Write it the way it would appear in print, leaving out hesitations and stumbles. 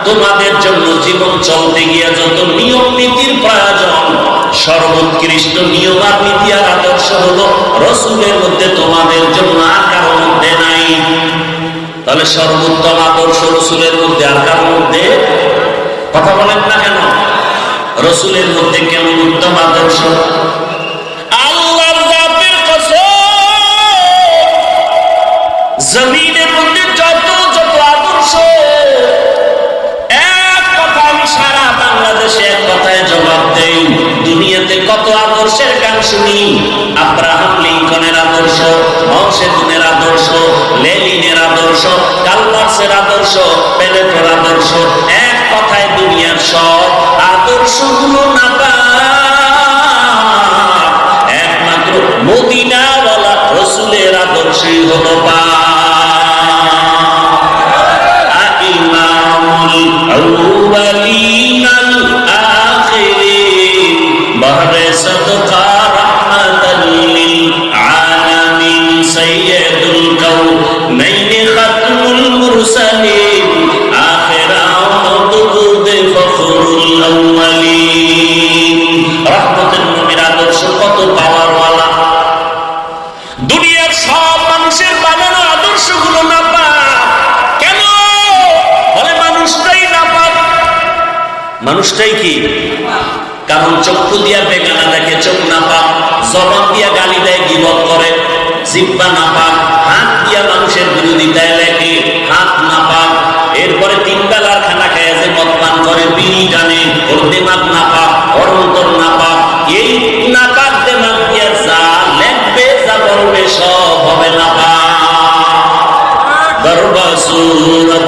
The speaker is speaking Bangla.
তোমাদের জন্য জীবন চলতে গিয়ে যত নিয়ম নীতির প্রয়োজন, সর্বোৎকৃষ্ট নিয়ম আর নীতি আর আদর্শ হলো রাসূলের মধ্যে, তোমাদের জন্য আর কারোর মধ্যে নাই। তাহলে সর্বোত্তম আদর্শ রাসূলের মধ্যে, আর কারোর মধ্যে? কথা বলেন না কেন? রাসূলের মধ্যে কেমন উত্তম আদর্শ? আল্লাহর জাতের কসম, জমিনের মধ্যে যত আদর্শ, এক কথা আমি সারা বাংলাদেশে এক কথায় জবাব দেই, দুনিয়াতে কত আদর্শের গান শুনি। আব্রাহাম লিঙ্কনের আদর্শ, মাও সেতুনের আদর্শ, লেনিনের আদর্শ, কার্ল মার্ক্সের আদর্শ, প্লেটোর আদর্শ, এক কথায় দুনিয়ার সব আদর্শগুলো না একমাত্র মদিনাওয়ালা রাসূলের আদর্শই হলো রহমতের নবীর আদর্শ কত পাওয়ারওয়ালা। দুনিয়ার সব মানুষের বানানো আদর্শগুলো না পাক। কেন বলে? মানুষটাই না পাক। মানুষটাই কি? কারণ চক্ষু দিয়া বেগানা দেখে, চোখ না পাক। জবান দিয়া গালি দেয়, গীবত করে, জিহ্বা না পাক। হাত দিয়া মানুষের বিরোধিতায় লেগে, হাত না পাক। এরপরে তিন বেলার খানা খায় যে মদ পান করে, বিড়ি টানে, ওর দিমাগ না পাক, ওর অন্তর না পাক। এই না পাক দিমাগ দিয়া যা লেখবে, যা বলবে, সব হবে না পাক। গর্ব সুরত